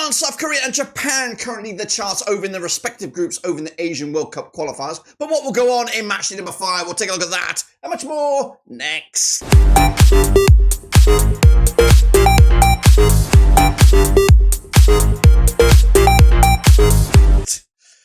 Iran, South Korea and Japan currently the charts over in the respective groups over in the Asian World Cup qualifiers. But what will go on in match day number 5, we'll take a look at that and much more next.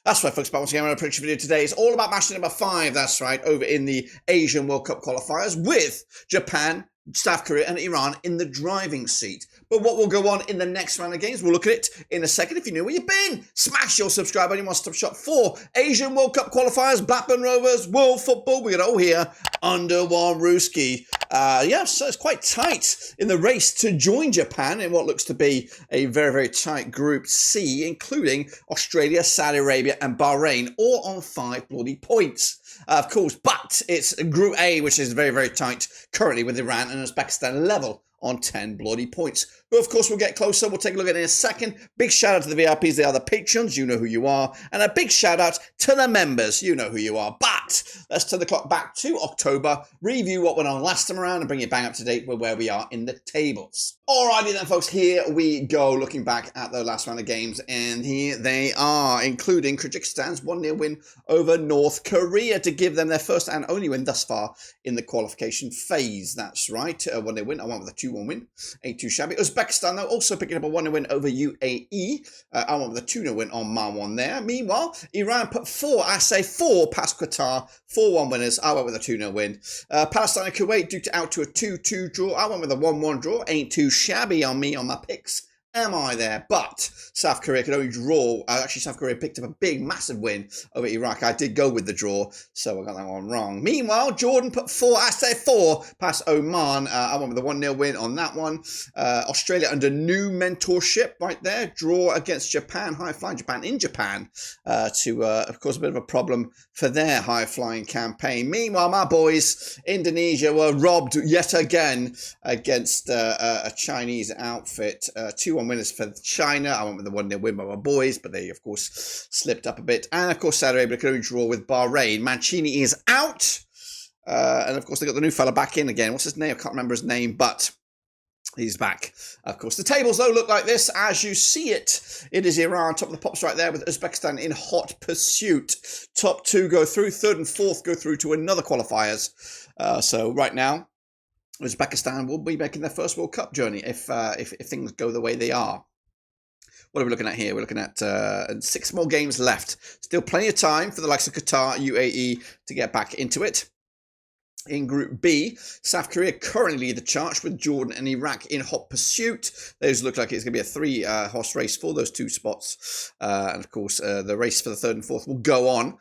That's right, folks, but once again, our prediction video today is all about match day number 5, that's right, over in the Asian World Cup qualifiers with Japan, South Korea and Iran in the driving seat. But what will go on in the next round of games, we'll look at it in a second. If you know where you've been, smash your subscribe button, one-stop shop for Asian World Cup qualifiers, Blackburn Rovers, World Football. We got it all here under one rooski. Yeah, so it's quite tight in the race to join Japan in what looks to be a very, very tight Group C, including Australia, Saudi Arabia and Bahrain, all on 5 bloody points. Of course, but it's Group A, which is very, very tight currently with Iran and Uzbekistan level on 10 bloody points. But of course, we'll get closer. We'll take a look at it in a second. Big shout out to the VIPs. They are the patrons. You know who you are. And a big shout out to the members. You know who you are. But let's turn the clock back to October, review what went on last time around and bring it bang up to date with where we are in the tables. Alrighty then, folks. Here we go. Looking back at the last round of games. And here they are, including Kyrgyzstan's 1-0 win over North Korea to give them their first and only win thus far in the qualification phase. That's right. A 1-0 win. I went with a 2-1 win. Ain't too shabby. Uzbekistan, though, also picking up a 1-0 win over UAE. I went with a 2-0 win on Marwan there. Meanwhile, Iran put 4 past Qatar. 4-1 winners. I went with a 2-0 win. Palestine and Kuwait duked it out to a 2-2 draw. I went with a 1-1 draw. Ain't too shabby on me on my picks. Am I there? But South Korea could only draw. Actually, South Korea picked up a big, massive win over Iraq. I did go with the draw, so I got that one wrong. Meanwhile, Jordan put 4 past Oman. I went with a 1-0 win on that one. Australia under new mentorship right there. Draw against Japan, high-flying Japan in Japan. Of course, a bit of a problem for their high-flying campaign. Meanwhile, my boys, Indonesia, were robbed yet again against a Chinese outfit. 2-1 winners for China. I went with the 1-0 win by my boys, but they, of course, slipped up a bit. And, of course, Saudi Arabia could only draw with Bahrain. Mancini is out. And, of course, they got the new fella back in again. What's his name? I can't remember his name, but he's back. Of course, the tables, though, look like this. As you see it, it is Iran, top of the pops right there, with Uzbekistan in hot pursuit. Top 2 go through. 3rd and 4th go through to another qualifiers. So, right now, Uzbekistan will be making their first World Cup journey if things go the way they are. What are we looking at here? We're looking at 6 more games left. Still plenty of time for the likes of Qatar, UAE to get back into it. In Group B, South Korea currently lead the charge with Jordan and Iraq in hot pursuit. Those look like it's going to be a 3-horse race for those 2 spots. And of course, the race for the 3rd and 4th will go on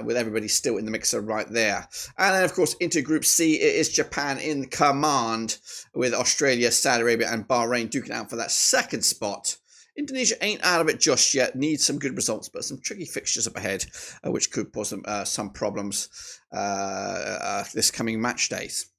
with everybody still in the mixer right there. And then, of course, into Group C, it is Japan in command with Australia, Saudi Arabia and Bahrain duking out for that 2nd spot. Indonesia ain't out of it just yet, needs some good results, but some tricky fixtures up ahead, which could cause them some problems this coming match days.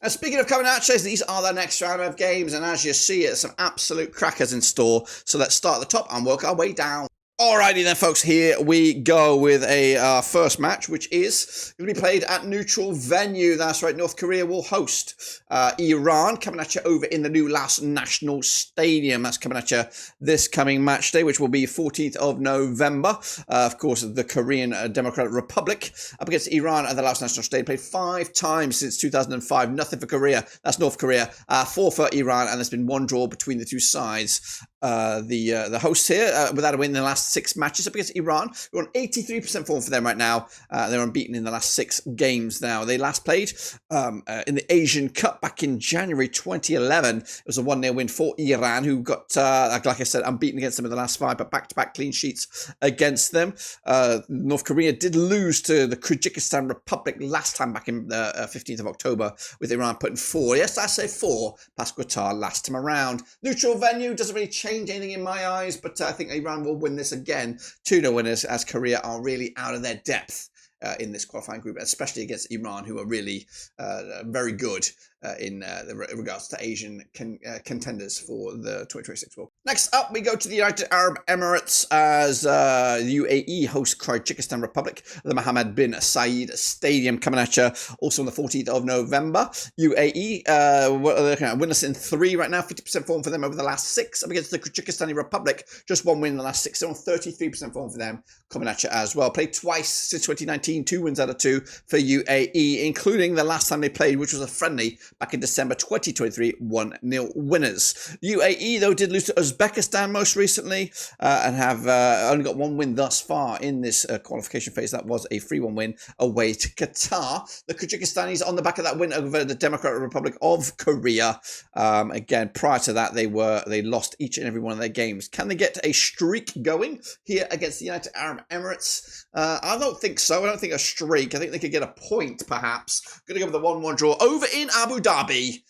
And speaking of coming match days, these are the next round of games, and as you see, it's some absolute crackers in store. So let's start at the top and work our way down. Alrighty then, folks, here we go with a first match, which is going to be played at neutral venue. That's right, North Korea will host Iran, coming at you over in the new Laos National Stadium. That's coming at you this coming match day, which will be 14th of November. Of course, the Korean Democratic Republic up against Iran at the Laos National Stadium. Played 5 times since 2005. Nothing for Korea. That's North Korea. 4 for Iran, and there's been 1 draw between the 2 sides. The hosts here, without a win in the last 6 matches up against Iran. We're on 83% form for them right now. They're unbeaten in the last 6 games now. They last played in the Asian Cup back in January 2011. It was a 1-0 win for Iran, who got, like I said, unbeaten against them in the last 5, but back-to-back clean sheets against them. North Korea did lose to the Kyrgyzstan Republic last time back in the 15th of October, with Iran putting 4. Yes, I say 4 past Qatar last time around. Neutral venue doesn't really change anything in my eyes, but I think Iran will win this again. 2-0 winners, as Korea are really out of their depth in this qualifying group, especially against Iran, who are really very good in regards to Asian contenders for the 2026 World Cup. Next up, we go to the United Arab Emirates as UAE hosts Kyrgyzstan Republic, the Mohammed bin Zayed Stadium coming at you. Also on the 14th of November, UAE winless in 3 right now, 50% form for them over the last 6 up against the Kyrgyzstani Republic. Just 1 win in the last 6. They're on 33% form for them coming at you as well. Played twice since 2019, 2 wins out of 2 for UAE, including the last time they played, which was a friendly back in December 2023, 1-0 winners. UAE, though, did lose to Uzbekistan most recently and have only got 1 win thus far in this qualification phase. That was a 3-1 win away to Qatar. The Kyrgyzstanis on the back of that win over the Democratic Republic of Korea. Again, prior to that, they lost each and every one of their games. Can they get a streak going here against the United Arab Emirates? I don't think so. I don't think a streak. I think they could get a point, perhaps. Going to go with the 1-1 draw over in Abu Dhabi.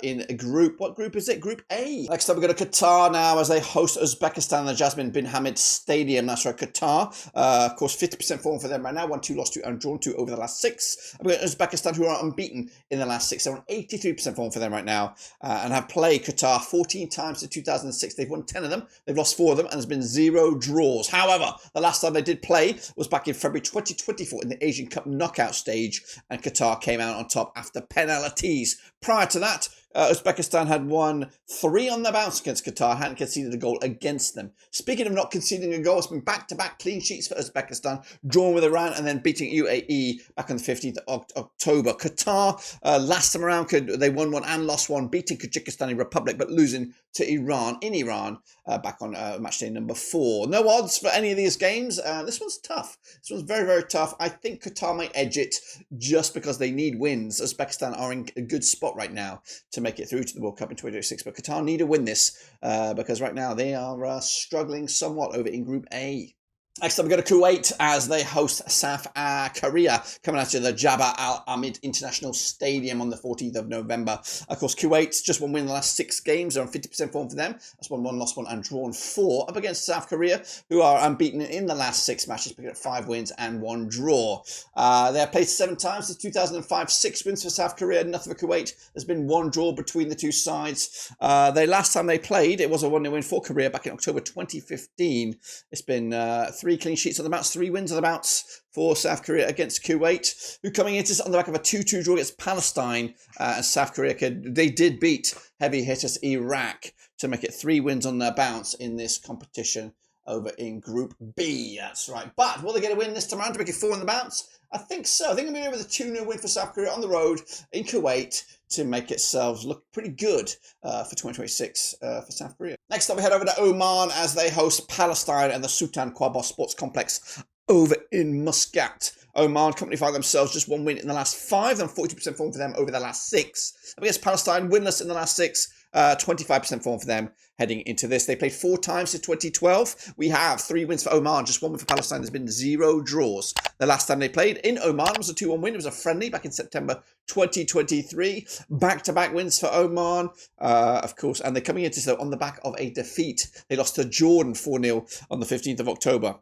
In a group. What group is it? Group A. Next up, we go to Qatar now as they host Uzbekistan, the Jasmine bin Hamid Stadium. That's right, Qatar. Of course, 50% form for them right now. 1-2, lost 2, and drawn 2 over the last 6. And we got Uzbekistan, who are unbeaten in the last 6. They're on 83% form for them right now and have played Qatar 14 times since 2006. They've won 10 of them. They've lost 4 of them, and there's been 0 draws. However, the last time they did play was back in February 2024 in the Asian Cup knockout stage, and Qatar came out on top after penalties. Prior to that, Uzbekistan had won 3 on the bounce against Qatar, hadn't conceded a goal against them. Speaking of not conceding a goal, it's been back-to-back clean sheets for Uzbekistan, drawn with Iran and then beating UAE back on the 15th of October. Qatar, last time around, they won 1 and lost 1, beating Kyrgyzstani Republic, but losing to Iran in Iran back on match day number 4. No odds for any of these games. This one's tough. This one's very, very tough. I think Qatar might edge it just because they need wins. Uzbekistan are in a good spot right now to make it through to the World Cup in 2026, but Qatar need to win this because right now they are struggling somewhat over in Group A. Next up, we go to Kuwait as they host South Korea, coming out to the Jabba Al Ahmed International Stadium on the 14th of November. Of course, Kuwait just 1 win in the last 6 games. They're on 50% form for them. That's 1-1, lost 1, and drawn 4. Up against South Korea, who are unbeaten in the last 6 matches, picking up 5 wins and 1 draw. They have played 7 times since 2005, 6 wins for South Korea, nothing for Kuwait. There's been 1 draw between the 2 sides. Last time they played, it was a 1-0 win for Korea back in October 2015. It's been 3 clean sheets on the bounce, 3 wins on the bounce for South Korea against Kuwait, who coming into this on the back of a 2-2 draw against Palestine. And South Korea, they did beat heavy hitters Iraq to make it 3 wins on their bounce in this competition over in Group B. That's right. But will they get a win this time around to make it 4 on the bounce? I think so. I think I'm going to go with a 2-0 win for South Korea on the road in Kuwait to make itself look pretty good for 2026 for South Korea. Next up, we head over to Oman as they host Palestine and the Sultan Qaboos Sports Complex over in Muscat. Oman company find themselves just 1 win in the last 5, and 40% form for them over the last 6. Up against Palestine, winless in the last 6. 25% form for them heading into this. They played 4 times since 2012. We have 3 wins for Oman, just 1 win for Palestine. There's been 0 draws. The last time they played in Oman was a 2-1 win. It was a friendly back in September 2023. Back-to-back wins for Oman, of course, and they're coming into so on the back of a defeat. They lost to Jordan 4-0 on the 15th of October.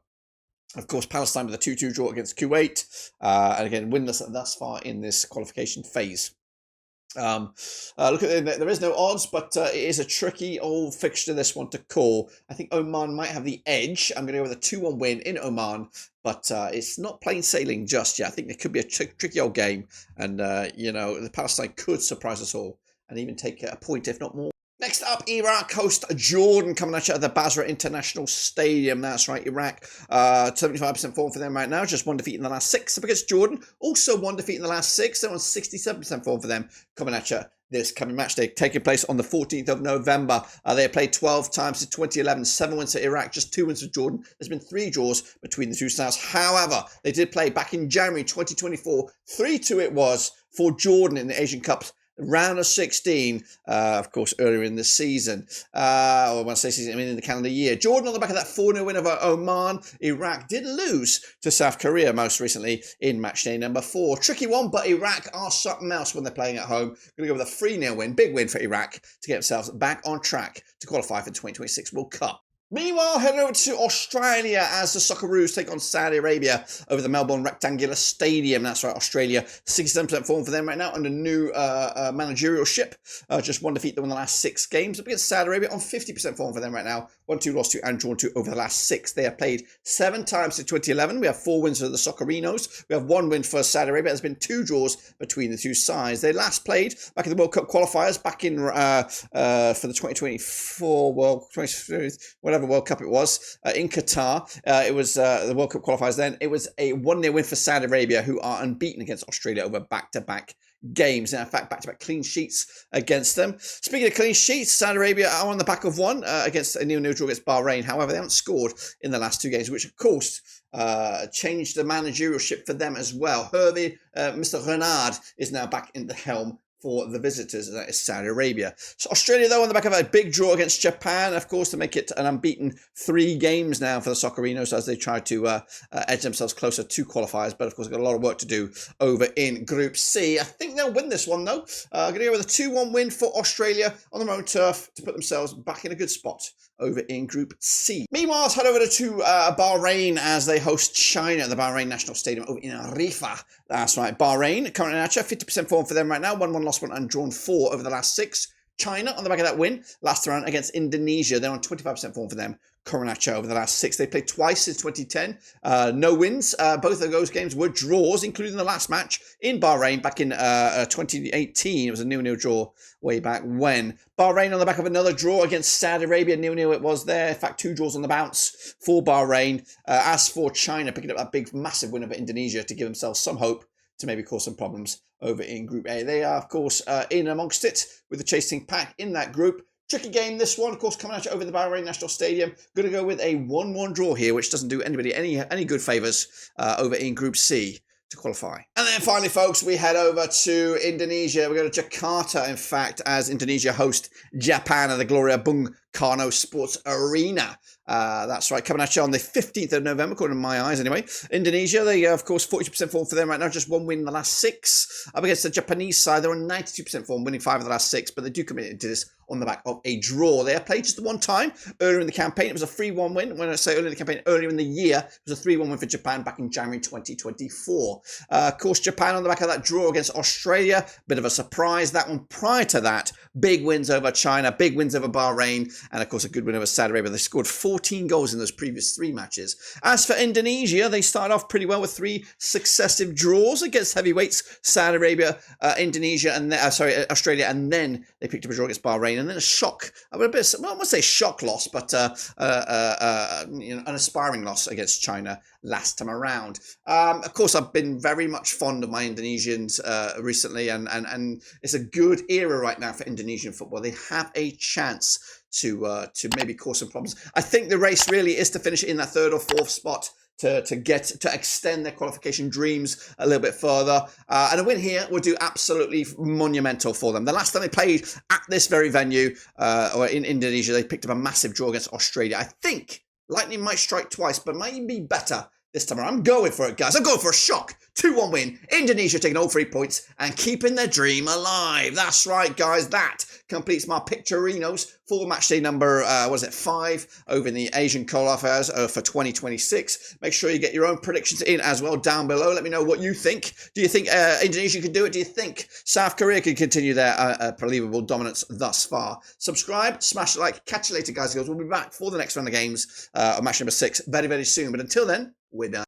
Of course, Palestine with a 2-2 draw against Kuwait, and again, winless thus far in this qualification phase. Look at there is no odds, but it is a tricky old fixture, this one, to call. I think Oman might have the edge. I'm going to go with a 2-1 win in Oman, but it's not plain sailing just yet. I think it could be a tricky old game, and the Palestine could surprise us all and even take a point, if not more. Next up, Iraq host Jordan coming at you at the Basra International Stadium. That's right, Iraq. 75% form for them right now. Just 1 defeat in the last 6 up against Jordan. Also 1 defeat in the last 6. They're on 67% form for them coming at you this coming match day, taking place on the 14th of November. They have played 12 times since 2011. 7 wins for Iraq, just 2 wins for Jordan. There's been 3 draws between the 2 sides. However, they did play back in January 2024. 3-2 it was for Jordan in the Asian Cup. Round of 16, of course, earlier in the season. Or when I say season, I mean in the calendar year. Jordan on the back of that 4-0 win over Oman. Iraq did lose to South Korea most recently in match day number 4. Tricky one, but Iraq are something else when they're playing at home. Going to go with a 3-0 win. Big win for Iraq to get themselves back on track to qualify for the 2026 World Cup. Meanwhile, head over to Australia as the Socceroos take on Saudi Arabia over the Melbourne Rectangular Stadium. That's right, Australia, 67% form for them right now under new managerialship. Just one defeat in the last 6 games. Up against Saudi Arabia on 50% form for them right now. 1-2 lost to and drawn to over the last 6. They have played 7 times since 2011. We have 4 wins for the Soccerinos. We have 1 win for Saudi Arabia. There's been 2 draws between the 2 sides. They last played back in the World Cup qualifiers back in for the 2024 whatever World Cup it was, in Qatar. It was the World Cup qualifiers then. It was a 1-0 win for Saudi Arabia, who are unbeaten against Australia over back-to-back games. And in fact, back-to-back clean sheets against them. Speaking of clean sheets, Saudi Arabia are on the back of one against a 0-0 draw against Bahrain. However, they haven't scored in the last 2 games, which of course changed the managerialship for them as well. Mr. Renard is now back in the helm for the visitors, that is Saudi Arabia. So Australia, though, on the back of a big draw against Japan, of course, to make it an unbeaten 3 games now for the Soccerinos as they try to edge themselves closer to qualifiers. But, of course, got a lot of work to do over in Group C. I think they'll win this one, though. Going to go with a 2-1 win for Australia on their own turf to put themselves back in a good spot over in Group C. Meanwhile, let's head over to Bahrain as they host China at the Bahrain National Stadium over in Arifa. That's right, Bahrain, currently at 50% form for them right now. 1-1 lost 1 and drawn 4 over the last 6. China, on the back of that win, last round against Indonesia. They're on 25% form for them. Current over the last 6. They played twice since 2010. No wins. Both of those games were draws, including the last match in Bahrain back in 2018. It was a 0-0 draw way back when. Bahrain on the back of another draw against Saudi Arabia. 0-0 it was there. In fact, 2 draws on the bounce for Bahrain. As for China, picking up that big, massive win over Indonesia to give themselves some hope to maybe cause some problems over in Group A. They are, of course, in amongst it with the chasing pack in that group. Tricky game, this one, of course, coming at you over the Bahrain National Stadium. Going to go with a 1-1 draw here, which doesn't do anybody any good favours over in Group C to qualify. And then finally, folks, we head over to Indonesia. We go to Jakarta, in fact, as Indonesia host Japan at the Gloria Bung Karno Sports Arena. That's right, coming at you on the 15th of November, according to my eyes anyway. Indonesia, they of course 40% form for them right now, just 1 win in the last 6. Up against the Japanese side, they're on 92% form, winning 5 of the last 6, but they do come into this on the back of a draw. They have played just the 1 time earlier in the campaign. It was a 3-1 win. When I say earlier in the campaign, earlier in the year, it was a 3-1 win for Japan back in January 2024. Of course, Japan on the back of that draw against Australia, bit of a surprise. That one prior to that, big wins over China, big wins over Bahrain, and of course a good win over Saudi Arabia. They scored 14 goals in those previous 3 matches. As for Indonesia, they started off pretty well with 3 successive draws against heavyweights, Saudi Arabia, Indonesia, and Australia, and then they picked up a draw against Bahrain, and then a shock. I won't say shock loss, but an aspiring loss against China last time around. Of course, I've been very much fond of my Indonesians recently, and it's a good era right now for Indonesian football. They have a chance to maybe cause some problems. I think the race really is to finish in that 3rd or 4th spot to extend their qualification dreams a little bit further. And a win here would do absolutely monumental for them. The last time they played at this very venue or in Indonesia, they picked up a massive draw against Australia. I think lightning might strike twice, but might even be better this time around. I'm going for it, guys. I'm going for a shock. 2-1 win. Indonesia taking all 3 points and keeping their dream alive. That's right, guys. That completes my Pictorinos for match day number, 5 over in the Asian qualifiers for 2026. Make sure you get your own predictions in as well down below. Let me know what you think. Do you think Indonesia can do it? Do you think South Korea can continue their unbelievable dominance thus far? Subscribe, smash the like. Catch you later, guys and girls. We'll be back for the next round of games, match number 6, very, very soon. But until then, we're done.